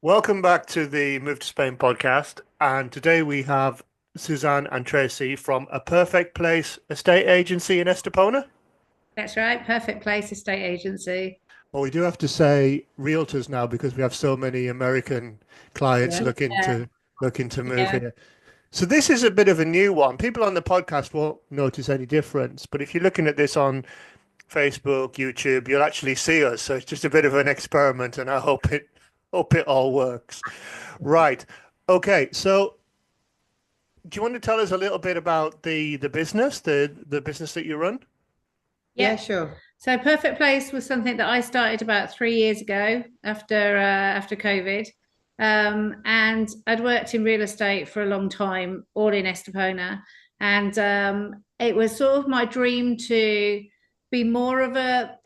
Welcome back to the Move to Spain podcast. And today we have Suzanne and Tracy from A Perfect Place Estate Agency in Estepona. That's right. Perfect place, estate agency. Well, we do have to say Realtors now because we have so many American clients Yeah. looking to move Yeah. here. So this is a bit of a new one. People on the podcast won't notice any difference, but if you're looking at this on Facebook, YouTube, you'll actually see us. So it's just a bit of an experiment, and I hope it all works. Right. Okay. So do you want to tell us a little bit about the business, the business that you run? Yeah. Yeah, sure. So Perfect Place was something that I started about 3 years ago after COVID. And I'd worked in real estate for a long time, all in Estepona. And it was sort of my dream to be more of a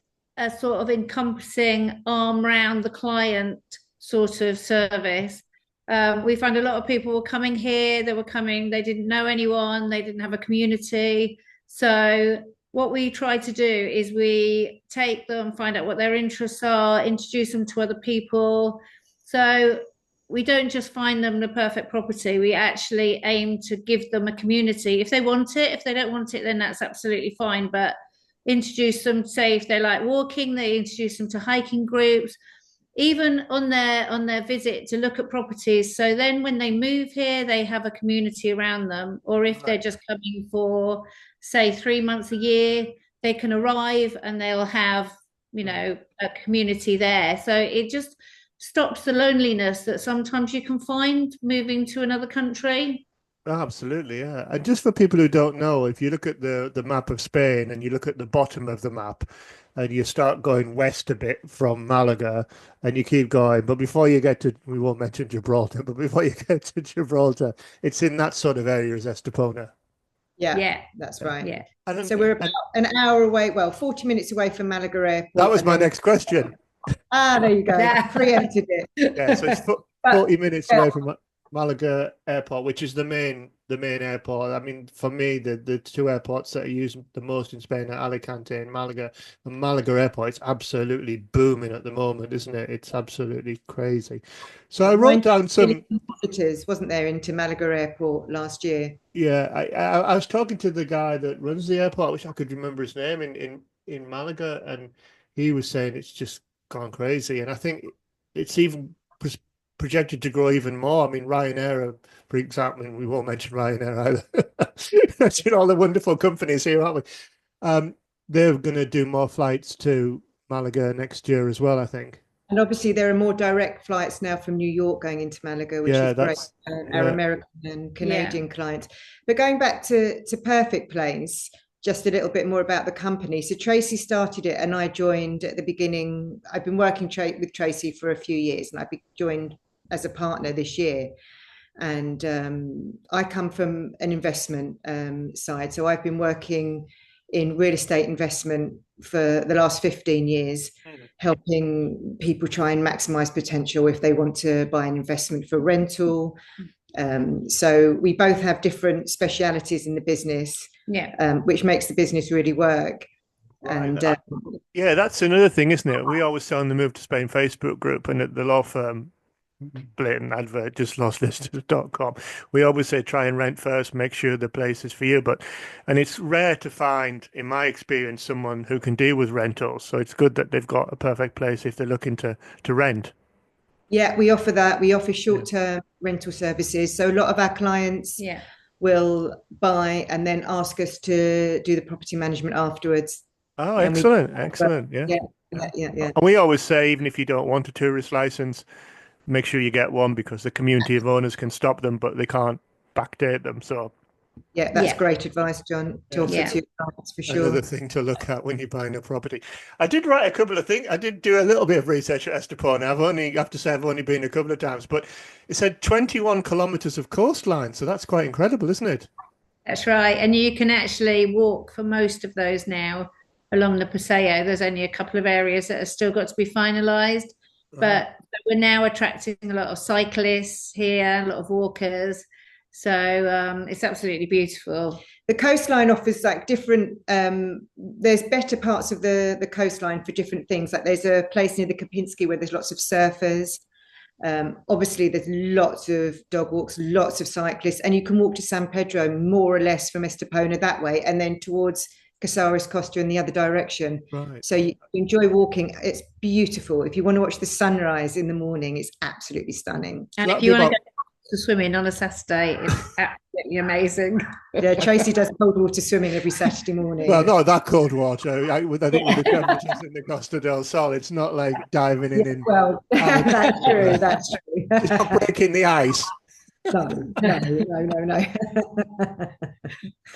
sort of encompassing arm round the client sort of service. We found a lot of people were coming here, they didn't know anyone, they didn't have a community. So what we try to do is we take them, find out what their interests are, introduce them to other people. So we don't just find them the perfect property. We actually aim to give them a community. If they want it, if they don't want it, then that's absolutely fine. But introduce them, say if they like walking, they introduce them to hiking groups, even on their visit to look at properties. So then when they move here, they have a community around them. Or if they're just coming for, say, 3 months a year, they can arrive and they'll have, a community there. So it just stops the loneliness that sometimes you can find moving to another country. Oh, absolutely, yeah. And just for people who don't know, if you look at the map of Spain and you look at the bottom of the map and you start going west a bit from Malaga and you keep going, but before you get to, we won't mention Gibraltar, but before you get to Gibraltar, it's in that sort of area as Estepona. Yeah, Yeah. that's right. Yeah. So we're about an hour away, well, 40 minutes away from Malaga That Airport. was And my then, next question. there you go. Yeah. Preempted Yeah, so it's it. 40 minutes Yeah, away from Malaga Airport, which is the main airport. I mean, for me, the two airports that are used the most in Spain are Alicante and Malaga. And Malaga Airport is absolutely booming at the moment, isn't it? It's absolutely crazy. So I wrote 90 down million some. visitors, wasn't there, into Malaga Airport last year? Yeah, I was talking to the guy that runs the airport. I wish I could remember his name in Malaga, and he was saying it's just gone crazy. And I think it's even projected to grow even more. I mean, Ryanair, for example, and we won't mention Ryanair either. Mention all the wonderful companies here, aren't we? They're going to do more flights to Malaga next year as well, I think. And obviously, there are more direct flights now from New York going into Malaga, which Yeah, is great. that's Our yeah. American and Yeah. Canadian clients. But going back to Perfect Place, just a little bit more about the company. So Tracy started it, and I joined at the beginning. I've been working with Tracy for a few years, and joined as a partner this year. And I come from an investment side, so I've been working in real estate investment for the last 15 years, helping people try and maximize potential if they want to buy an investment for rental. So we both have different specialities in the business, Yeah. which makes the business really work. Right. And Yeah, that's another thing, isn't it? We always say on the Move to Spain Facebook group and at the law firm, blatant advert, justlawsolicitors.com. We always say try and rent first, make sure the place is for you. And it's rare to find, in my experience, someone who can deal with rentals. So it's good that they've got a perfect place if they're looking to rent. yeah, we offer that. We offer short-term rental services. So a lot of our clients Yeah. will buy and then ask us to do the property management afterwards. Oh, And we, excellent, excellent. Yeah. yeah, Yeah. yeah. And we always say, even if you don't want a tourist license, make sure you get one because the community of owners can stop them, but they can't backdate them. So Yeah, that's Yeah. great advice, John, to offer Yeah. to your clients for another sure. thing to look at when you're buying a property. I did write a couple of things. I did do a little bit of research at Estepona. I have to say, I've only been a couple of times, but it said 21 kilometers of coastline. So that's quite incredible, isn't it? That's right. And you can actually walk for most of those now along the Paseo. There's only a couple of areas that have still got to be finalised, Right. but we're now attracting a lot of cyclists here, a lot of walkers. So it's absolutely beautiful. The coastline offers like different, there's better parts of the coastline for different things. Like there's a place near the Kapinski where there's lots of surfers. Obviously, there's lots of dog walks, lots of cyclists, and you can walk to San Pedro more or less from Estepona that way, and then towards Casares Costa in the other direction. Right. So you enjoy walking. It's beautiful. If you want to watch the sunrise in the morning, it's absolutely stunning. And So if you want to go to swimming on a Saturday, it's absolutely amazing. Yeah, Tracy does cold water swimming every Saturday morning. Well, not that cold water. I think with the temperatures in the Costa del Sol, it's not like diving in. Well, that's true. That's true. It's not breaking the ice. No.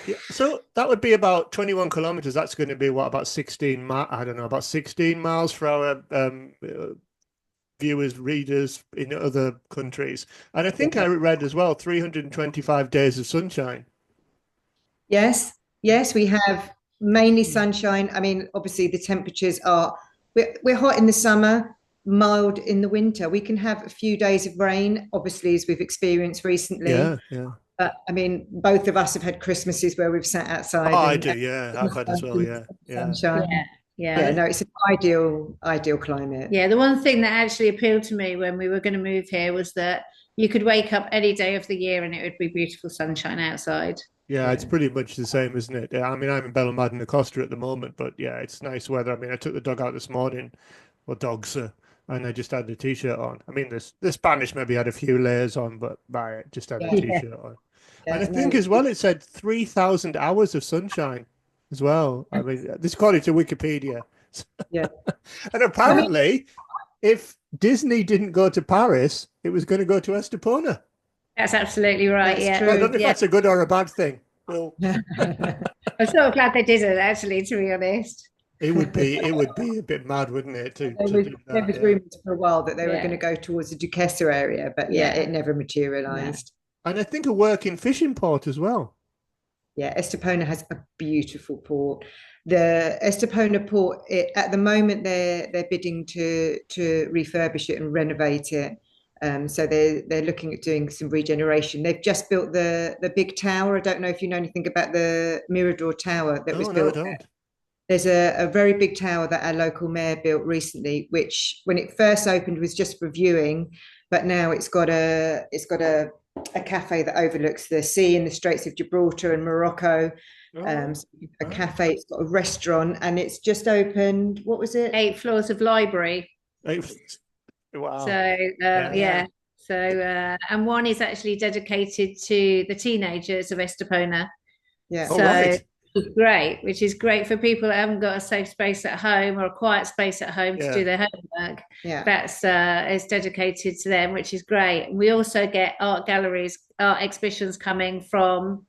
Yeah, so that would be about 21 kilometers. That's going to be what, about 16 miles? I don't know, about 16 miles for our viewers, readers in other countries. And I think I read as well 325 days of sunshine. Yes, we have mainly sunshine. I mean, obviously the temperatures are we're hot in the summer, mild in the winter. We can have a few days of rain, obviously, as we've experienced recently. Yeah. But I mean, both of us have had Christmases where we've sat outside. Oh, I do. Yeah, I've had as well. Yeah. Sunshine. Yeah. No, it's an ideal climate. Yeah, the one thing that actually appealed to me when we were going to move here was that you could wake up any day of the year and it would be beautiful sunshine outside. Yeah, it's pretty much the same, isn't it? Yeah, I mean, I'm in Bellemad Costa at the moment, but yeah, it's nice weather. I mean, I took the dog out this morning, or dogs, and I just had the t-shirt on. I mean, the Spanish maybe had a few layers on, but I just had a t-shirt on. Yeah, and I think as well, it said 3,000 hours of sunshine as well. I mean, this according to Wikipedia. Yeah. And apparently, if Disney didn't go to Paris, it was going to go to Estepona. That's absolutely right. That's yeah. true. I don't know if that's a good or a bad thing. Well, I'm so glad they didn't, actually, to be honest. it would be a bit mad, wouldn't it? There was rumors for a while that they were going to go towards the Duquesa area, but it never materialized. And I think a working fishing port as well. Yeah, Estepona has a beautiful port. The Estepona port, at the moment, they're bidding to refurbish it and renovate it. So they're looking at doing some regeneration. They've just built the big tower. I don't know if you know anything about the Mirador Tower that was built. No, I don't. There's a very big tower that our local mayor built recently, which when it first opened was just for viewing, but now it's got a cafe that overlooks the sea and the Straits of Gibraltar and Morocco. A cafe, it's got a restaurant, and it's just opened. What was it? 8 floors of library. Wow. So So and one is actually dedicated to the teenagers of Estepona. Yeah. So which is great for people that haven't got a safe space at home or a quiet space at home to do their homework. Yeah. That's is dedicated to them, which is great. We also get art galleries, art exhibitions coming from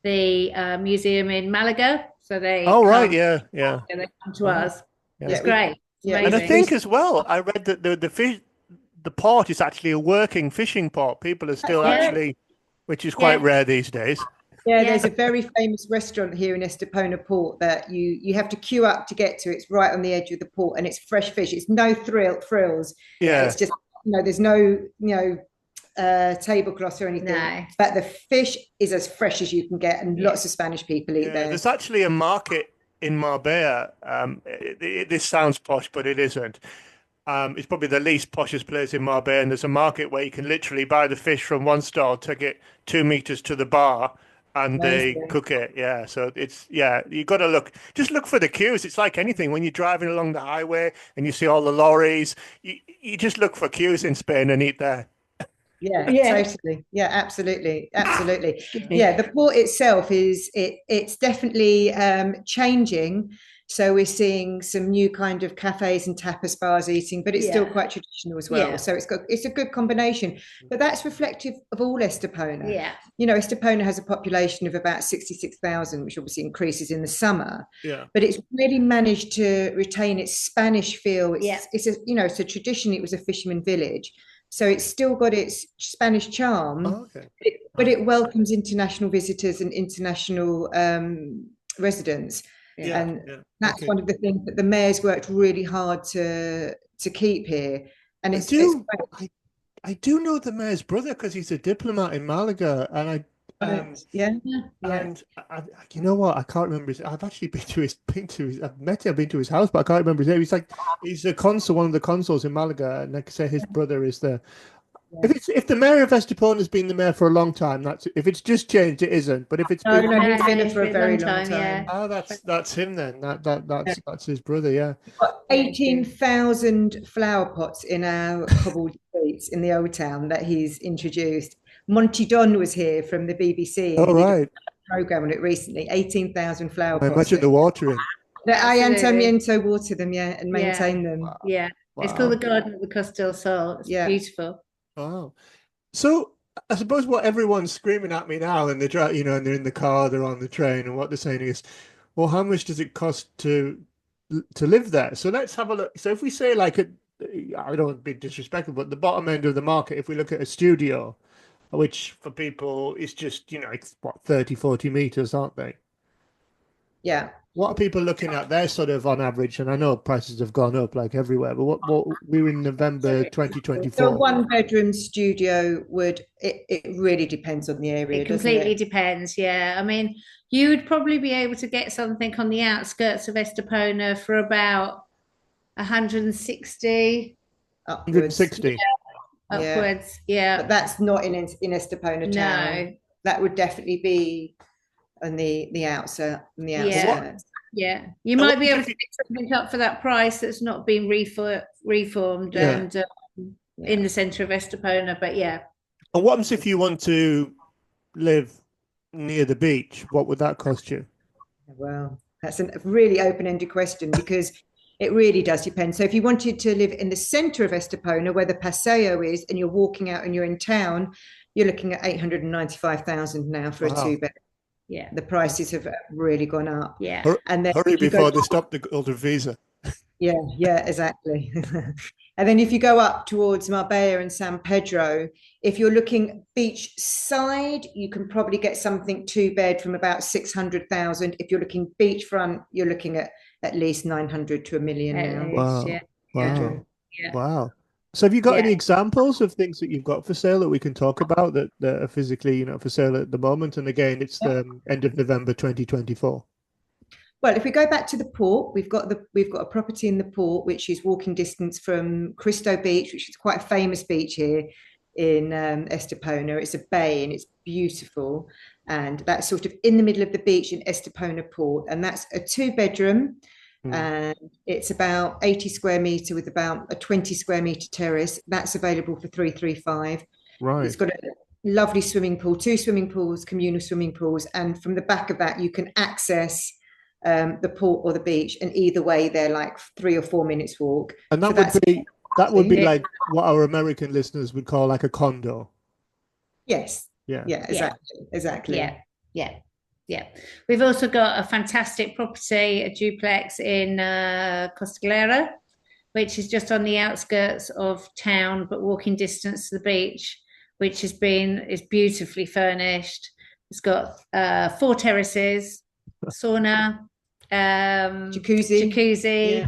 the museum in Malaga. So they they come to us. Yeah. It's great. Yeah. And I think as well, I read that the port is actually a working fishing port. People are still actually, which is quite rare these days. Yeah, there's a very famous restaurant here in Estepona Port that you have to queue up to get to. It's right on the edge of the port, and it's fresh fish. It's no frills. Yeah, it's just there's no tablecloths or anything. No. But the fish is as fresh as you can get, and lots of Spanish people eat there. There's actually a market in Marbella. This sounds posh, but it isn't. It's probably the least poshest place in Marbella, and there's a market where you can literally buy the fish from one stall, take it 2 meters to the bar, and they cook it. Yeah, so you got to just look for the queues. It's like anything. When you're driving along the highway and you see all the lorries, you just look for queues in Spain and eat there. Yeah, totally. Yeah, absolutely. Yeah, the port itself it's definitely changing. So we're seeing some new kind of cafes and tapas bars eating, but it's still quite traditional as well. So it's a good combination. But that's reflective of all Estepona. Yeah. Estepona has a population of about 66,000, which obviously increases in the summer. Yeah. But it's really managed to retain its Spanish feel. It's a tradition. It was a fisherman village. So it's still got its Spanish charm, but it welcomes international visitors and international residents. That's one of the things that the mayor's worked really hard to keep here. And I do know the mayor's brother because he's a diplomat in Malaga, and Yeah, yeah. And you know what? I can't remember his. I've actually I've met him. I've been to his house, but I can't remember his name. He's a consul, one of the consuls in Malaga, and like I say, his brother is the. Yeah. If the mayor of Estepona has been the mayor for a long time, if it's just changed, it isn't. But if it's No, been, no, he's been there It's for a been a long very long time, yeah. time. that's him then. That's his brother. Yeah. Got Yeah, 18,000 flower pots in our cobbled streets in the old town that he's introduced. Monty Don was here from the BBC and All he did a right. program on it recently. 18,000 flower I pots imagine the watering. that I absolutely. Miento water them, yeah, and Yeah, maintain them. Wow. yeah. It's called the Wow. Garden of the Costa del Sol. It's Yeah. beautiful. Wow. So I suppose what everyone's screaming at me now, and and they're in the car, they're on the train, and what they're saying is, well, how much does it cost to live there? So let's have a look. So if we say I don't want to be disrespectful, but the bottom end of the market, if we look at a studio, which for people is just, it's what, 30, 40 meters, aren't they? Yeah. What are people looking at? They're sort of on average, and I know prices have gone up like everywhere, but what we were in November So 2024. one bedroom studio it really depends on the area, It doesn't completely it? depends, yeah. I mean, you would probably be able to get something on the outskirts of Estepona for about 160 Upwards. 160. Yeah. upwards. Yeah. But that's not in Estepona town. No. That would definitely be on the And Yeah. what outskirts. Yeah. You and might what be able if to you, get something up for that price that's not been reformed yeah. and in Yeah. the centre of Estepona. But yeah, And what happens if you want to live near the beach? What would that cost you? Well, that's a really open-ended question because it really does depend. So if you wanted to live in the center of Estepona, where the Paseo is, and you're walking out and you're in town, you're looking at 895,000 now for a Wow. two-bed. yeah, The prices have really gone up. yeah, Hur- And then Hurry if you go, before they stop the older visa. yeah, yeah, exactly. And then if you go up towards Marbella and San Pedro, if you're looking beach side, you can probably get something two bed from about 600,000. If you're looking beachfront, you're looking at least 900 to a million at now. least, yeah, Wow. yeah, Bedroom. Wow. yeah, Wow. So have you got yeah. any examples of things that you've got for sale that we can talk about that are physically, for sale at the moment? And again, it's the end of November 2024. Well, if we go back to the port, we've got a property in the port which is walking distance from Cristo Beach, which is quite a famous beach here in Estepona. It's a bay and it's beautiful, and that's sort of in the middle of the beach in Estepona Port, and that's a two-bedroom, Hmm. and it's about 80 square meter with about a 20 square meter terrace. That's available for 335. It's Right. got a lovely swimming pool, two swimming pools, communal swimming pools, and from the back of that you can access the port or the beach, and either way they're like 3 or 4 minutes walk. And So that's that would be It- like what our American listeners would call like a condo. yes, Yeah. yeah, yeah, exactly. yeah, yeah, yeah. We've also got a fantastic property, a duplex in Costa Galera, which is just on the outskirts of town, but walking distance to the beach, which is beautifully furnished. It's got 4 terraces, sauna, Jacuzzi. jacuzzi, Yeah,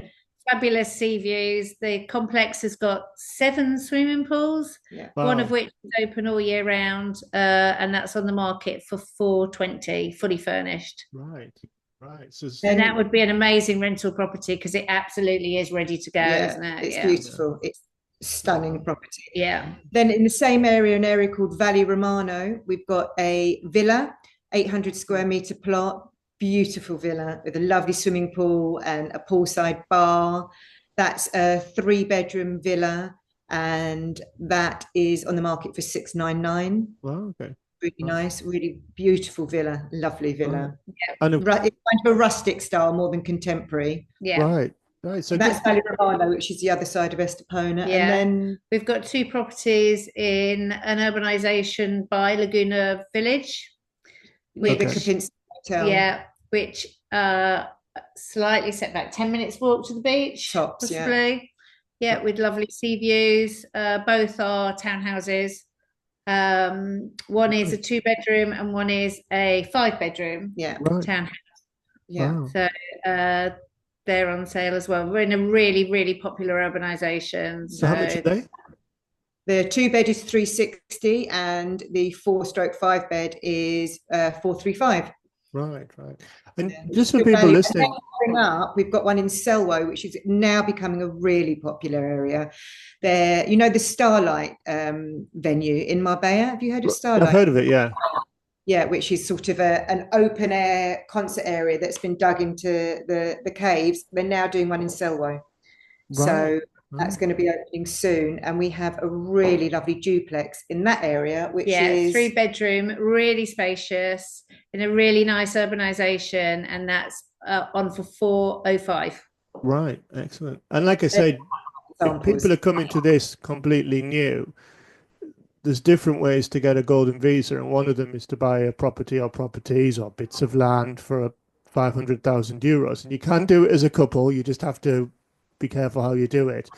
fabulous sea views. The complex has got 7 swimming pools, yeah. one of Wow. which is open all year round, and that's on the market for 420, fully furnished. Right. Right. And that Then would be an amazing rental property because it absolutely is ready to go, yeah, isn't it? it's Yeah. beautiful. It's stunning property. Yeah. Then in the same area, an area called Valley Romano, we've got a villa, 800 square meter plot, beautiful villa with a lovely swimming pool and a poolside bar. That's a three-bedroom villa, and that is on the market for 699. Wow. Okay. Really Right. nice, really beautiful villa, lovely Right. villa. And It's kind of a rustic style more than contemporary. Yeah. right. Right. So That's just Valley Romano, which is the other side of Estepona. And Yeah. then We've got 2 properties in an urbanisation by Laguna Village, the Okay. Kapinski Hotel. yeah, which slightly set back 10 minutes walk to the beach, Tops, yeah. possibly. Yeah, with lovely sea views. Both are townhouses. One is a 2 bedroom and one is a 5 bedroom Yeah, right. townhouse. yeah. Wow. So they're on sale as well. We're in a really, really popular urbanisation. So how much are they? The 2-bed is 360 and the 4/5 bed is 435. Right, right. And Yeah, just for still people going. And then listening, coming up, we've got one in Selwo, which is now becoming a really popular area. There, you know, the Starlight venue in Marbella. Have you heard of I've Starlight? heard of it, yeah. Yeah, which is sort of an open air concert area that's been dug into the caves. They're now doing one in Selwo. Right, So that's right, going to be opening soon. And we have a really lovely duplex in that area, which Yeah, is 3 bedroom, really spacious, in a really nice urbanization, and that's on for 405. right. Excellent. And like I said, if examples. people are coming to this completely new, there's different ways to get a golden visa, and one of them is to buy a property or properties or bits of land for 500,000 euros. And you can do it as a couple, you just have to be careful how you do it.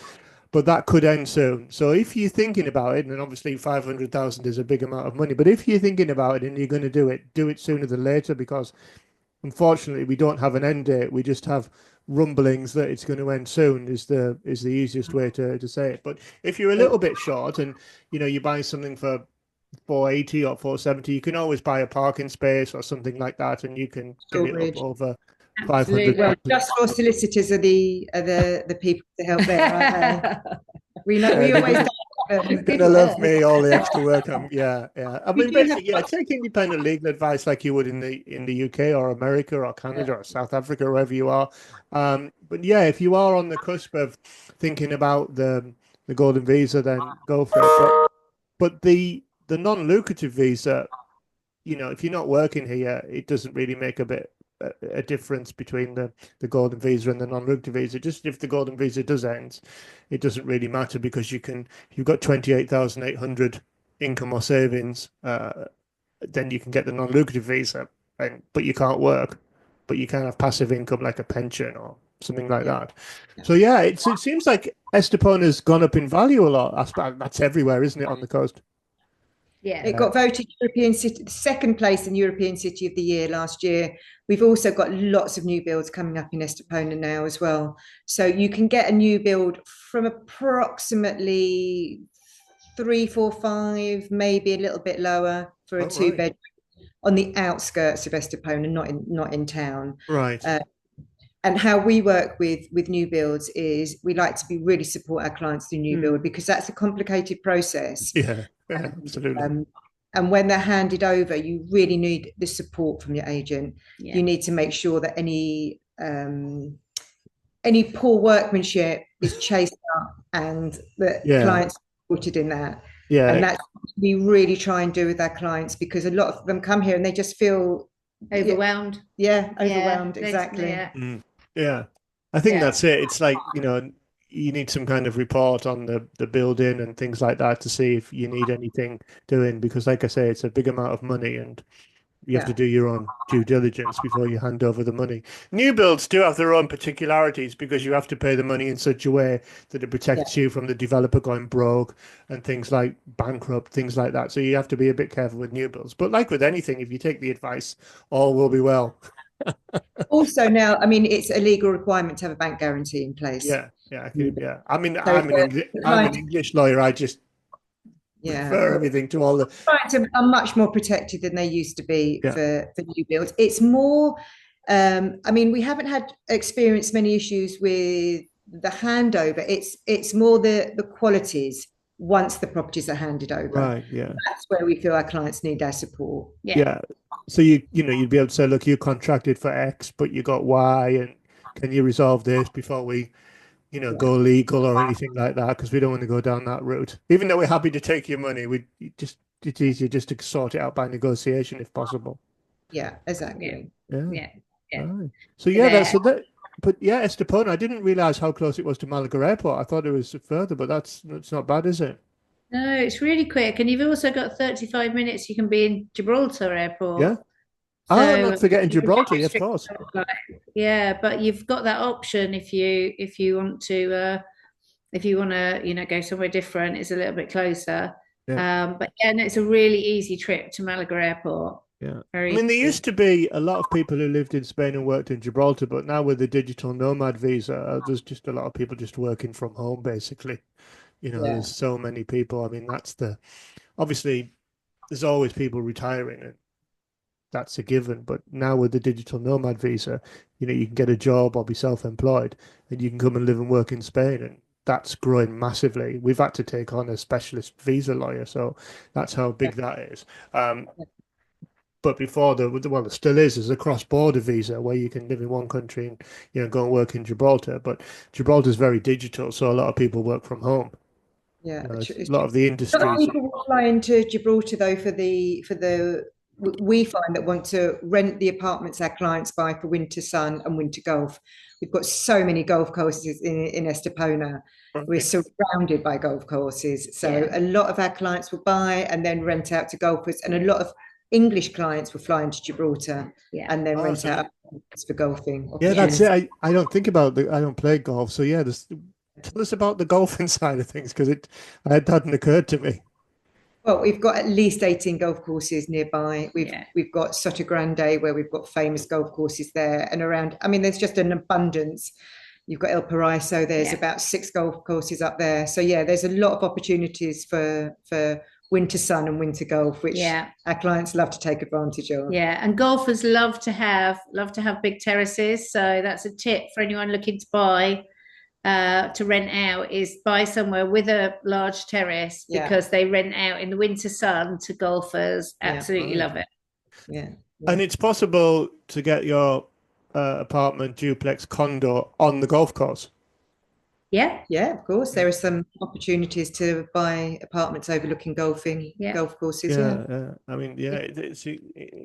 But that could end soon. So if you're thinking about it, and obviously 500,000 is a big amount of money, but if you're thinking about it and you're going to do it sooner than later, because unfortunately we don't have an end date. We just have rumblings that it's going to end soon is the easiest way to say it. But if you're a little bit short and you buy something for 480 or 470, you can always buy a parking space or something like that, and you can get it up Storage. over Well, 500,000. Absolutely. Just Law Solicitors are the people to help there, aren't they? We know Yeah, we they're always gonna, don't. gonna love me all the extra work. Yeah, yeah. I We mean, do have basically, yeah, take independent legal advice like you would in the UK or America or yeah, Canada or South Africa, wherever you are. But yeah, if you are on the cusp of thinking about the golden visa, then go for it. But the non-lucrative visa, if you're not working here, it doesn't really make a difference between the golden visa and the non-lucrative visa. Just if the golden visa does end, it doesn't really matter because you've got 28,800 income or savings, then you can get the non-lucrative visa, but you can't work, but you can have passive income like a pension or something like yeah, that. yeah. So yeah, it seems like Estepona's gone up in value a lot. That's everywhere, isn't it, on the coast? Yeah. It got voted European City, second place in European City of the Year last year. We've also got lots of new builds coming up in Estepona now as well. So you can get a new build from approximately 345, maybe a little bit lower for a Oh, right. 2-bed on the outskirts of Estepona, not in town. Right. Uh, and how we work with new builds is we like to be really support our clients through new build because that's a complicated process. Yeah, yeah, absolutely. Um, and when they're handed over, you really need the support from your agent. Yeah. You need to make sure that any poor workmanship is chased up and the Yeah, clients supported in that. And yeah, that's what we really try and do with our clients because a lot of them come here and they just feel Overwhelmed. overwhelmed. Exactly. Yeah. yeah. I think Yeah. that's it. It's like, you need some kind of report on the building and things like that to see if you need anything doing because like I say, it's a big amount of money and you have to Yeah. do your own due diligence before you hand over the money. New builds do have their own particularities because you have to pay the money in such a way that it Yeah. protects you from the developer going broke and things like bankrupt, things like that. So you have to be a bit careful with new builds. But like with anything, if you take the advice, all will be well. Also now, I mean, it's a legal requirement to have a bank guarantee in place. Yeah, yeah, yeah. I mean, So if the I'm an client, English lawyer. I just yeah, refer everything to all the clients are much more protected than they used to be yeah. for new builds. It's more, I mean, we haven't had experienced many issues with the handover. It's more the qualities once the properties are handed over. Right, yeah. That's where we feel our clients need our support. Yeah. Yeah. So you'd be able to say, look, you contracted for X, but you got Y, and can you resolve this before we, Yeah, go legal or anything like that? Because we don't want to go down that route. Even though we're happy to take your money, it's easier just to sort it out by negotiation if possible. yeah, Yeah. exactly. Yeah. Yeah. Yeah. Right. So yeah, There. but yeah, Estepona, I didn't realize how close it was to Malaga Airport. I thought it was further, but that's not bad, is it? No, it's really quick. And you've also got 35 minutes you can be in Gibraltar Yeah. Airport. Oh, So not forgetting you can get Gibraltar, yeah, of restricted course. on flight. Yeah, but you've got that option if you want to go somewhere different. It's a little bit closer. Yeah. But yeah, no, it's a really easy trip to Malaga Airport. Yeah. I Very mean, there easy. used to be a lot of people who lived in Spain and worked in Gibraltar, but now with the digital nomad visa, there's just a lot of people just working from home, basically. There's so many people. I mean, obviously there's always people retiring, and that's a given. But now with the digital nomad visa, you can get a job or be self-employed, and you can come and live and work in Spain, and that's growing massively. We've had to take on a specialist visa lawyer, so that's how big that is. But before well, there still is. There's a cross-border visa where you can live in one country and go and work in Gibraltar. But Gibraltar is very digital, so a lot of people work from home. Yeah, A lot of the a lot of industries. people will fly into Gibraltar though we find that want to rent the apartments our clients buy for winter sun and winter golf. We've got so many golf courses in Estepona. We're Right. surrounded by golf courses. So a lot of our clients will buy and then rent out to golfers, and a lot of English clients will fly into Gibraltar and then rent out for golfing. Yeah, that's it. I don't think about I don't play golf, so yeah. Tell us about the golfing side of things, because it hadn't occurred to me. Well, we've got at least 18 golf courses nearby. We've got Soto Grande, where we've got famous golf courses there, and around. I mean, there's just an abundance. You've got El Paraiso. There's about 6 golf courses up there. So yeah, there's a lot of opportunities for winter sun and winter golf, which our clients love to take advantage of. Yeah, and golfers love to have big terraces. So that's a tip for anyone looking to buy. To rent out is buy somewhere with a large terrace, because they rent out in the winter sun to golfers. Absolutely love it. Yeah. And it's possible to get your apartment, duplex, condo on the golf course. Yeah, of course. There are some opportunities to buy apartments overlooking golf courses. I mean, it's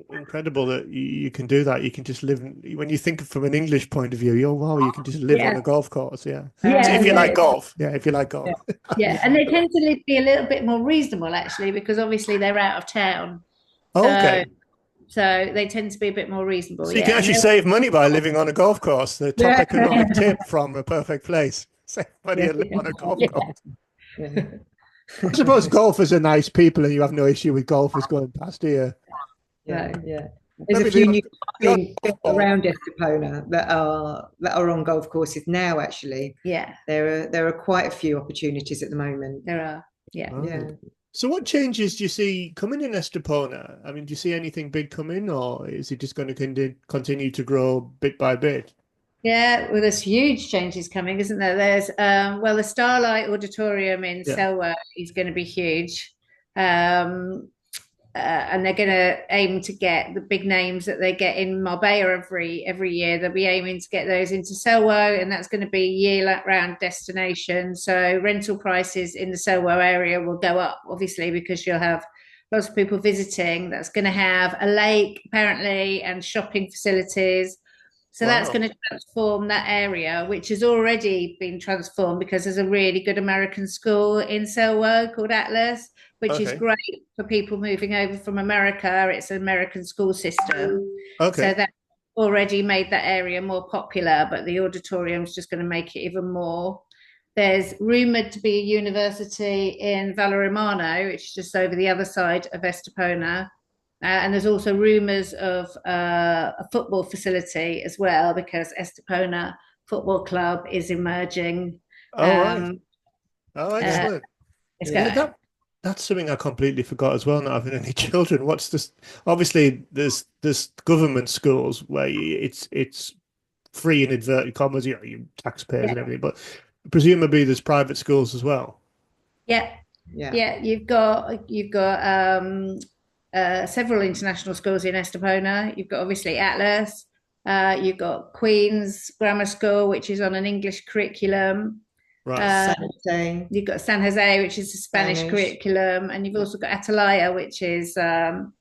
incredible that you can do that. You can just live. When you think from an English point of view, you can just live on a golf course. So if you like golf. If you like golf. And they tend to be a little bit more reasonable, actually, because obviously they're out of town. So they tend to be a bit more reasonable. So you can actually save money by living on a golf course. The top economic tip from A Perfect Place. Save money and live on a golf course. I suppose golfers are nice people, and you have no issue with golfers going past here. There's a few new things around Estepona that are on golf courses now. Actually, there are quite a few opportunities at the moment. There are, So what changes do you see coming in Estepona? I mean, do you see anything big coming, or is it just going to continue to grow bit by bit? Yeah, well, there's huge changes coming, isn't there? There's the Starlight Auditorium in Selwa is going to be huge, and they're going to aim to get the big names that they get in Marbella every year. They'll be aiming to get those into Selwa, and that's going to be a year-round destination. So rental prices in the Selwa area will go up, obviously, because you'll have lots of people visiting. That's going to have a lake, apparently, and shopping facilities. So that's going to transform that area, which has already been transformed because there's a really good American school in Selwa called Atlas, which is great for people moving over from America. It's an American school system. So that already made that area more popular, but the auditorium is just going to make it even more. There's rumoured to be a university in Vallerimano, which is just over the other side of Estepona. And there's also rumours of a football facility as well, because Estepona Football Club is emerging. Excellent. That's something I completely forgot as well, not having any children. What's this? Obviously, there's government schools where it's free in inverted commas, you taxpayers and everything, but presumably there's private schools as well. You've got several international schools in Estepona. You've got obviously Atlas. You've got Queen's Grammar School, which is on an English curriculum. San Jose. You've got San Jose, which is a Spanish curriculum, and you've also got Atalaya, which is a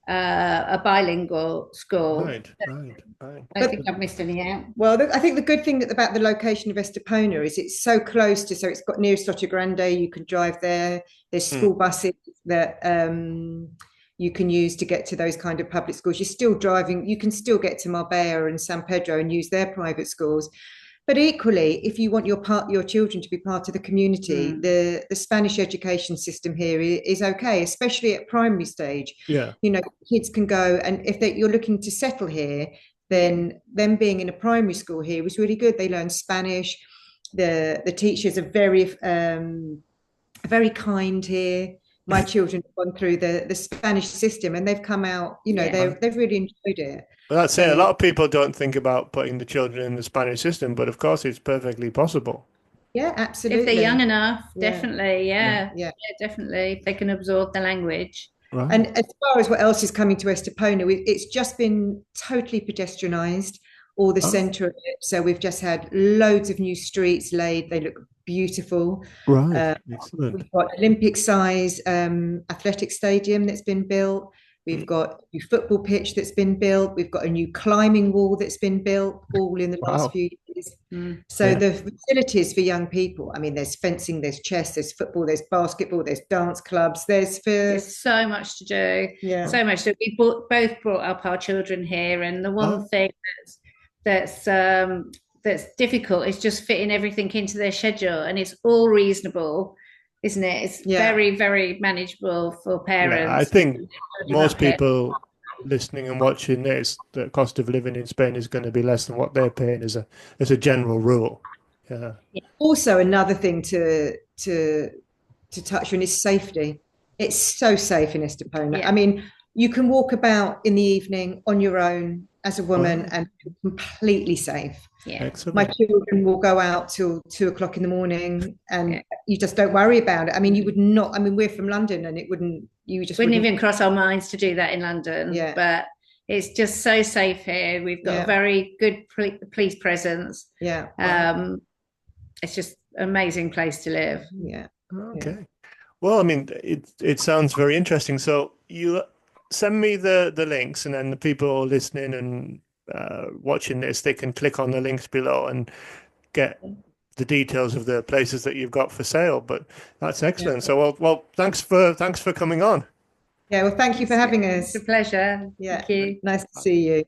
bilingual school. Right. I think I've missed any out. Well, I think the good thing about the location of Estepona is it's so close so it's got near Soto Grande. You can drive there. There's school buses that you can use to get to those kind of public schools. You're still driving. You can still get to Marbella and San Pedro and use their private schools. But equally, if you want your children to be part of the community, the Spanish education system here is okay, especially at primary stage. Kids can go, and if you're looking to settle here, then them being in a primary school here was really good. They learn Spanish. The teachers are very kind here. My children have gone through the Spanish system, and they've come out. They've really enjoyed it. Well, that's it. A lot of people don't think about putting the children in the Spanish system, but of course it's perfectly possible. Yeah, absolutely. If they're young enough, Yeah. definitely. Yeah. Yeah, definitely. They can absorb the language. Right. And as far as what else is coming to Estepona, it's just been totally pedestrianised, all the centre of it. So we've just had loads of new streets laid. They look beautiful. Right. Excellent. We've got Olympic-size athletic stadium that's been built. We've got a new football pitch that's been built. We've got a new climbing wall that's been built, all in the last few years. So the facilities for young people, I mean, there's fencing, there's chess, there's football, there's basketball, there's dance clubs, there's so much to do. Yeah. So much. So we both brought up our children here, and the one thing that's difficult is just fitting everything into their schedule, and it's all reasonable, isn't it? It's very, very manageable for parents. Yeah, I think most people listening and watching this, the cost of living in Spain is going to be less than what they're paying as a general rule. Yeah. Also, another thing to touch on is safety. It's so safe in Estepona. I mean, you can walk about in the evening on your own as a woman and feel completely safe. Yeah. Excellent. My children will go out till 2 o'clock in the morning, and you just don't worry about it. I mean, you would not. I mean, we're from London, and wouldn't even cross our minds to do that in London. Yeah. But it's just so safe here. We've got a very good police presence. Yeah. It's just an amazing place to live. Yeah. Okay. Yeah. Well, I mean, it sounds very interesting. So you send me the links, and then the people listening and watching this, they can click on the links below and get the details of the places that you've got for sale. But that's excellent. So well, thanks for coming on. Yeah, well, thank you for having us. It's a pleasure. Yeah. Thank you. Nice to see you.